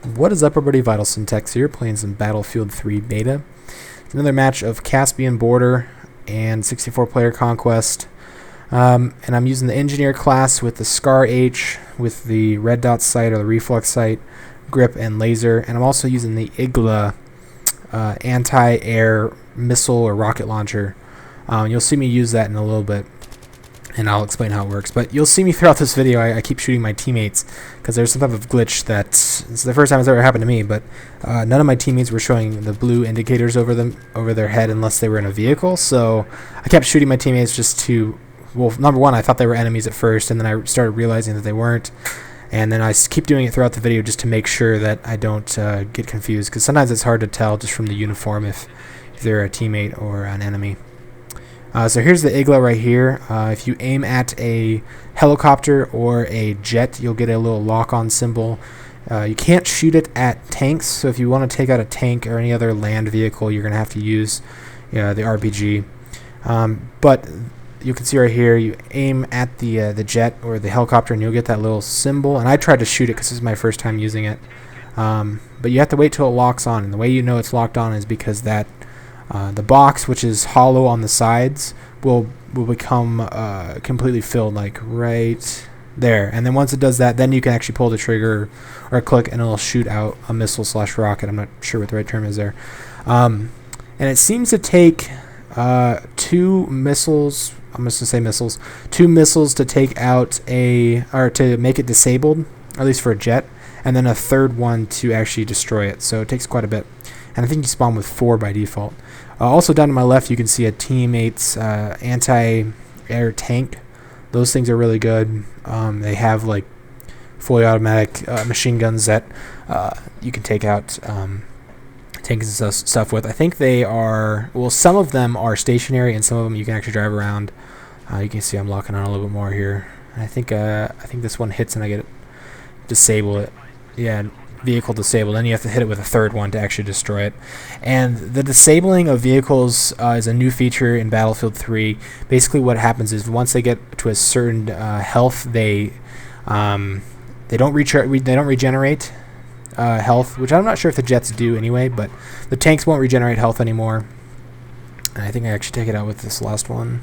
What is up, everybody? VitalSyntax here, playing some Battlefield 3 beta. It's another match of Caspian border and 64-player conquest. And I'm using the engineer class with the Scar H, with the red dot sight or the reflex sight, grip, and laser. And I'm also using the IGLA anti-air missile or rocket launcher. You'll see me use that in a little bit, and I'll explain how it works. But you'll see me throughout this video, I keep shooting my teammates because there's some type of glitch it's the first time it's ever happened to me, but none of my teammates were showing the blue indicators over their head unless they were in a vehicle. So I kept shooting my teammates just to, well, number one, I thought they were enemies at first, and then I started realizing that they weren't. And then I keep doing it throughout the video just to make sure that I don't get confused, because sometimes it's hard to tell just from the uniform if they're a teammate or an enemy. So here's the IGLA right here. If you aim at a helicopter or a jet, you'll get a little lock-on symbol. You can't shoot it at tanks, so if you want to take out a tank or any other land vehicle, you're going to have to use the RPG. But you can see right here, you aim at the jet or the helicopter and you'll get that little symbol. And I tried to shoot it because this is my first time using it. But you have to wait till it locks on, and the way you know it's locked on is because that the box, which is hollow on the sides, will become completely filled, like right there. And then once it does that, then you can actually pull the trigger or click and it'll shoot out a missile / rocket. I'm not sure what the right term is there. And it seems to take two missiles. I'm just gonna say missiles. Two missiles to take out to make it disabled, at least for a jet, and then a third one to actually destroy it. So it takes quite a bit. And I think you spawn with 4 by default. Also down to my left, you can see a teammate's anti-air tank. Those things are really good. They have like fully automatic machine guns that you can take out tanks and stuff with. I think they are, well, some of them are stationary and some of them you can actually drive around. You can see I'm locking on a little bit more here. And I think this one hits and I get it, disable it. Yeah. Vehicle disabled, then you have to hit it with a third one to actually destroy it. And the disabling of vehicles is a new feature in Battlefield 3. Basically what happens is once they get to a certain health, they don't regenerate health, which I'm not sure if the jets do anyway, but the tanks won't regenerate health anymore. And I think I actually take it out with this last one.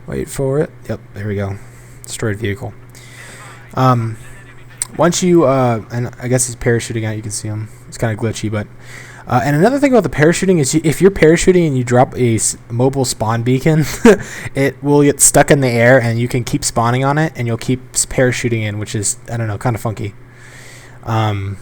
Wait for it. Yep, there we go. Destroyed vehicle. Once you, and I guess he's parachuting out, you can see him. It's kind of glitchy, but, and another thing about the parachuting is if you're parachuting and you drop a mobile spawn beacon, it will get stuck in the air and you can keep spawning on it and you'll keep parachuting in, which is, I don't know, kind of funky. I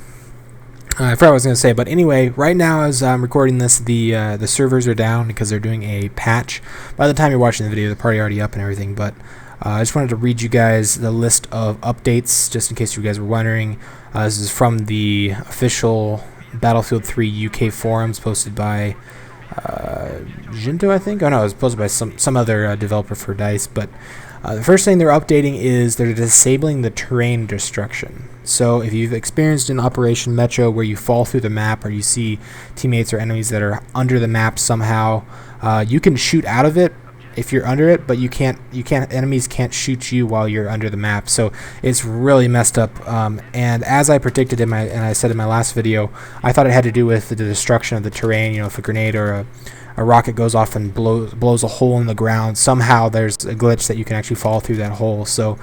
forgot what I was going to say, but anyway, right now as I'm recording this, the servers are down because they're doing a patch. By the time you're watching the video, they're probably already up and everything, but I just wanted to read you guys the list of updates, just in case you guys were wondering. This is from the official Battlefield 3 UK forums posted by Jinto, I think. Oh no, it was posted by some other developer for DICE. But the first thing they're updating is they're disabling the terrain destruction. So if you've experienced an Operation Metro where you fall through the map or you see teammates or enemies that are under the map somehow, you can shoot out of it if you're under it, but enemies can't shoot you while you're under the map. So it's really messed up. And as I predicted and I said in my last video, I thought it had to do with the destruction of the terrain. You know, if a grenade or a rocket goes off and blows a hole in the ground, somehow there's a glitch that you can actually fall through that hole. So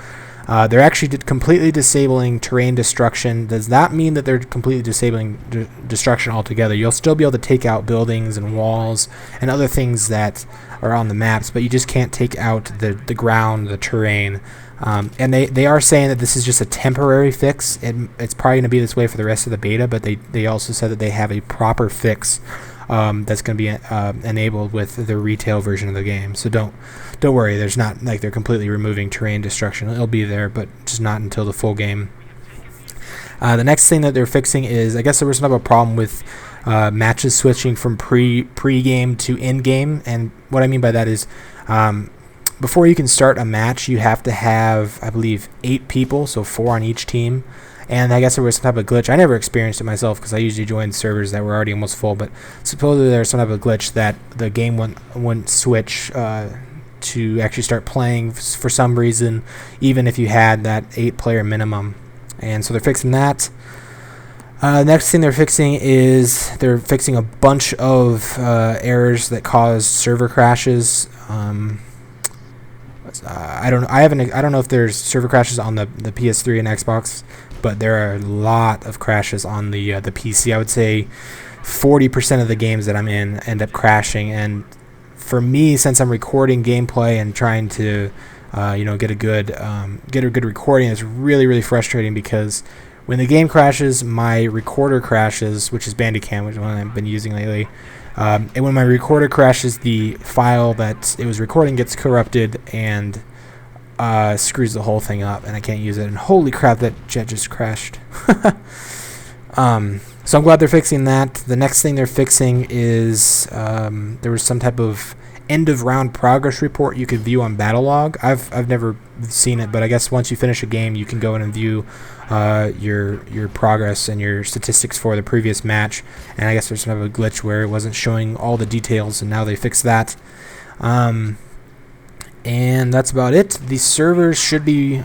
they're actually completely disabling terrain destruction. Does that mean that they're completely disabling destruction altogether? You'll still be able to take out buildings and walls and other things that are on the maps, but you just can't take out the ground, the terrain. And they are saying that this is just a temporary fix. It's probably going to be this way for the rest of the beta, but they also said that they have a proper fix that's going to be enabled with the retail version of the game. So don't worry. There's not like they're completely removing terrain destruction. It'll be there, but just not until the full game. The next thing that they're fixing is, I guess there was another problem with matches switching from pre-game to in-game. And what I mean by that is before you can start a match, you have to have, I believe, 8 people, so 4 on each team. And I guess there was some type of glitch. I never experienced it myself because I usually join servers that were already almost full, but supposedly there's some type of glitch that the game wouldn't switch to actually start playing for some reason, even if you had that 8-player minimum. And so they're fixing that. Next thing they're fixing is they're fixing a bunch of errors that cause server crashes. I don't know. I don't know if there's server crashes on the PS3 and Xbox, but there are a lot of crashes on the PC. I would say 40% of the games that I'm in end up crashing, and for me, since I'm recording gameplay and trying to get a good recording, it's really frustrating because when the game crashes, my recorder crashes, which is Bandicam, which is one I've been using lately. And when my recorder crashes, the file that it was recording gets corrupted and screws the whole thing up, and I can't use it. And holy crap, that jet just crashed. So I'm glad they're fixing that. The next thing they're fixing is there was some type of end of round progress report you could view on Battlelog. I've never seen it, but I guess once you finish a game, you can go in and view your progress and your statistics for the previous match. And I guess there's some type of glitch where it wasn't showing all the details, and now they fixed that. And that's about it. The servers should be.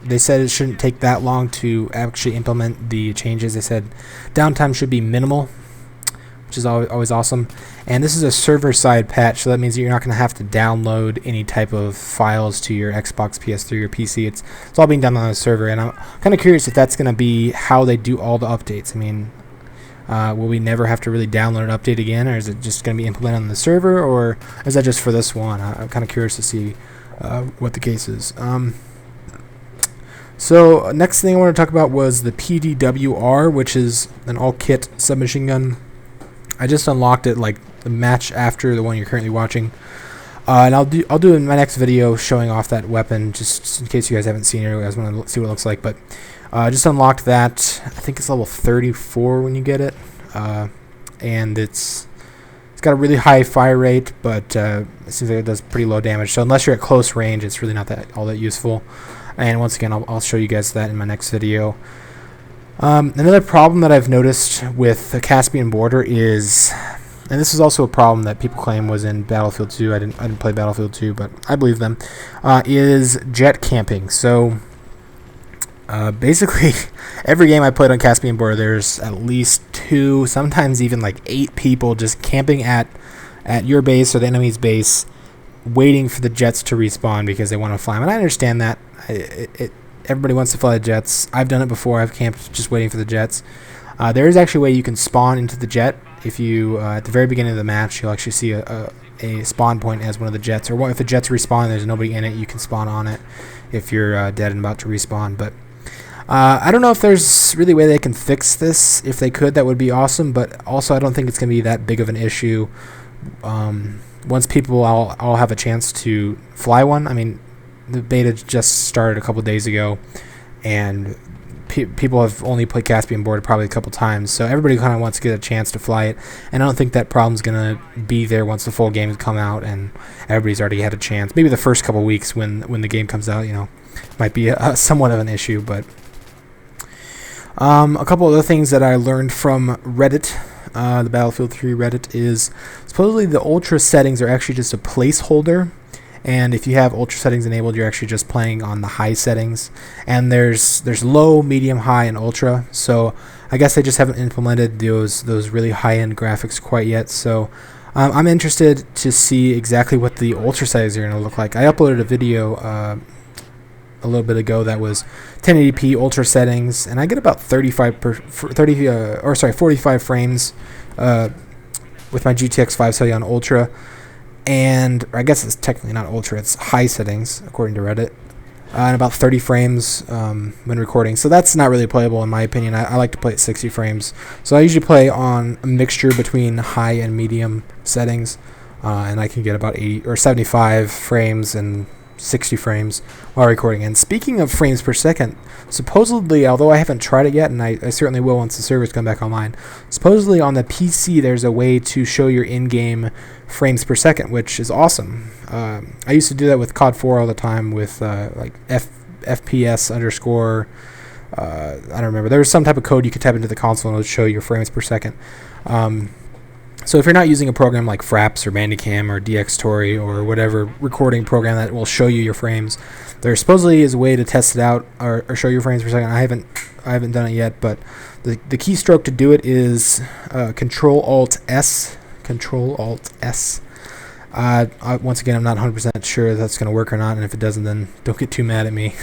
They said it shouldn't take that long to actually implement the changes. They said downtime should be minimal, which is always awesome. And this is a server-side patch, so that means that you're not going to have to download any type of files to your Xbox, PS3, or PC. It's all being done on the server, and I'm kind of curious if that's going to be how they do all the updates. I mean, will we never have to really download an update again, or is it just going to be implemented on the server, or is that just for this one? I'm kind of curious to see what the case is. So next thing I want to talk about was the PDW-R, which is an all-kit submachine gun. I just unlocked it like the match after the one you're currently watching, and I'll do in my next video showing off that weapon, just in case you guys haven't seen it. You guys want to see what it looks like, but just unlocked that. I think it's level 34 when you get it, and it's got a really high fire rate, but it seems like it does pretty low damage. So unless you're at close range, it's really not all that useful. And once again, I'll show you guys that in my next video. Another problem that I've noticed with the Caspian border is, and this is also a problem that people claim was in Battlefield 2. I didn't play Battlefield 2, but I believe them. Is jet camping. So basically, every game I played on Caspian border, there's at least 2, sometimes even like 8 people just camping at your base or the enemy's base, waiting for the jets to respawn because they want to fly them. And I understand that. Everybody wants to fly the jets. I've done it before. I've camped just waiting for the jets. There is actually a way you can spawn into the jet. If you, at the very beginning of the match, you'll actually see a spawn point as one of the jets. Or if the jets respawn and there's nobody in it, you can spawn on it if you're dead and about to respawn. But I don't know if there's really a way they can fix this. If they could, that would be awesome. But also, I don't think it's going to be that big of an issue. Once people all have a chance to fly one. I mean, the beta just started a couple days ago, and people have only played Caspian board probably a couple times, so everybody kind of wants to get a chance to fly it. And I don't think that problem's gonna be there once the full game has come out and everybody's already had a chance. Maybe the first couple weeks when the game comes out, might be somewhat of an issue. But a couple other things that I learned from Reddit. The Battlefield 3 Reddit is supposedly the ultra settings are actually just a placeholder, and if you have ultra settings enabled, you're actually just playing on the high settings. And there's low, medium, high, and ultra. So I guess they just haven't implemented those really high-end graphics quite yet. So I'm interested to see exactly what the ultra settings are going to look like. I uploaded a video a little bit ago that was 1080p ultra settings, and I get about 45 frames with my GTX 570 on ultra. And I guess it's technically not ultra, it's high settings according to Reddit, and about 30 frames when recording. So that's not really playable in my opinion. I like to play at 60 frames. So I usually play on a mixture between high and medium settings, and I can get about 80 or 75 frames and 60 frames while recording. And speaking of frames per second, supposedly, although I haven't tried it yet, and I certainly will once the servers come back online, supposedly on the PC there's a way to show your in-game frames per second, which is awesome. I used to do that with COD 4 all the time with like FPS underscore, I don't remember. There was some type of code you could type into the console and it would show your frames per second. So if you're not using a program like Fraps or Bandicam or DxTory or whatever recording program that will show you your frames, there supposedly is a way to test it out or show your frames per second. I haven't done it yet, but the keystroke to do it is Control-Alt-S. Control-Alt-S. Once again, I'm not 100% sure that's going to work or not, and if it doesn't, then don't get too mad at me.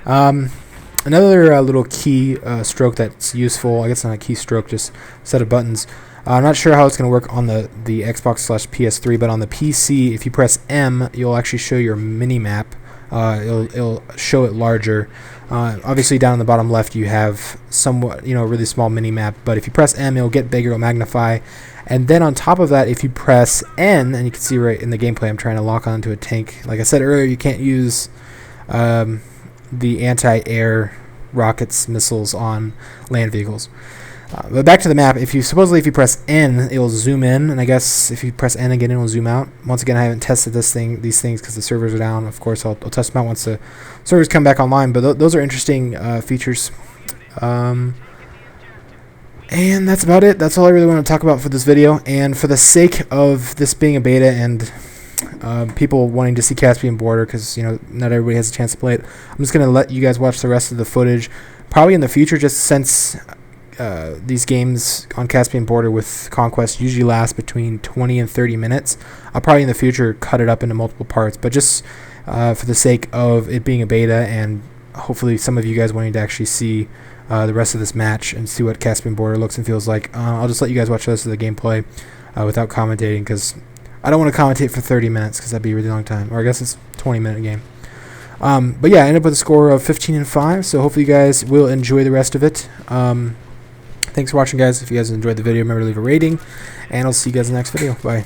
Another little key stroke that's useful, I guess not a keystroke, just a set of buttons. I'm not sure how it's going to work on the Xbox/PS3, but on the PC, if you press M, you'll actually show your mini-map. It'll show it larger. Obviously, down in the bottom left, you have somewhat, really small mini-map, but if you press M, it'll get bigger, it'll magnify. And then on top of that, if you press N, and you can see right in the gameplay, I'm trying to lock onto a tank. Like I said earlier, you can't use the anti-air rockets, missiles on land vehicles. But back to the map, if you press N, it'll zoom in, and I guess if you press N again, it'll zoom out. Once again, I haven't tested these things because the servers are down. Of course, I'll test them out once the servers come back online, but those are interesting features. And that's about it. That's all I really want to talk about for this video, and for the sake of this being a beta and people wanting to see Caspian Border, because not everybody has a chance to play it, I'm just going to let you guys watch the rest of the footage. Probably in the future, just since these games on Caspian Border with Conquest usually last between 20 and 30 minutes. I'll probably in the future cut it up into multiple parts, but just for the sake of it being a beta and hopefully some of you guys wanting to actually see the rest of this match and see what Caspian Border looks and feels like, I'll just let you guys watch the rest of the gameplay without commentating, because I don't want to commentate for 30 minutes because that'd be a really long time, or I guess it's a 20-minute game. But yeah, I ended up with a score of 15-5, so hopefully you guys will enjoy the rest of it. Thanks for watching, guys. If you guys enjoyed the video, remember to leave a rating, and I'll see you guys in the next video. Bye.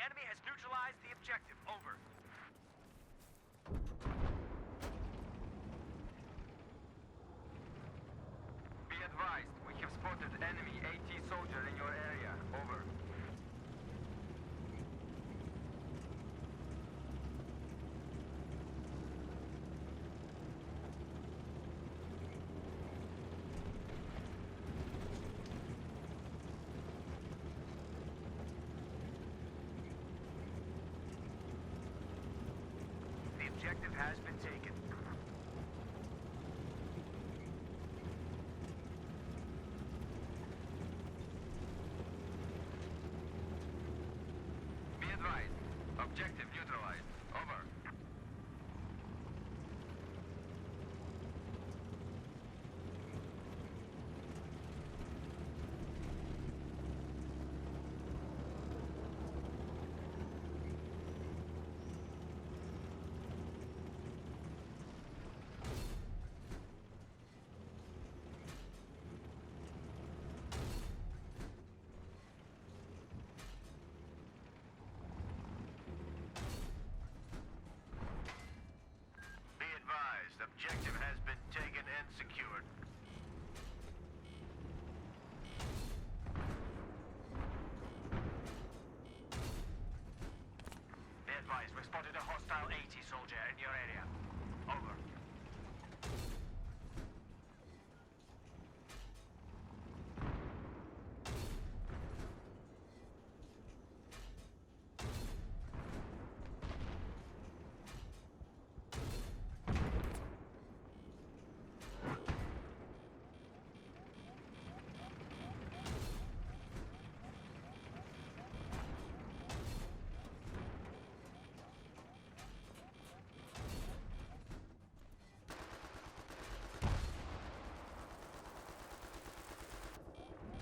The enemy has neutralized the objective. Over. Be advised, we have spotted enemy AT soldier in your area. Over. The objective has been taken. Be advised, objective neutralized. Over. Be advised, objective has been taken and secured. Be advised, we spotted a hostile AT soldier in your area. Over.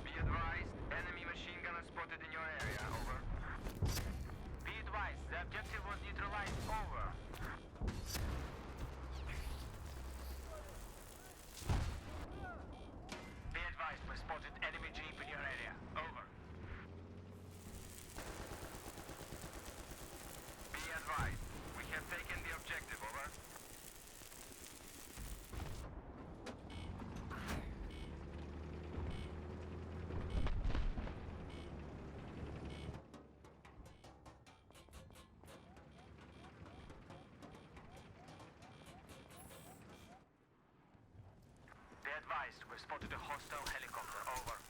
Be advised, enemy machine gunner spotted in your area. Over. Be advised, the objective was neutralized. Over. Be advised, we spotted enemy jeep in your area. Over. Be advised, we have taken the objective. Over. Be advised, we spotted a hostile helicopter. Over.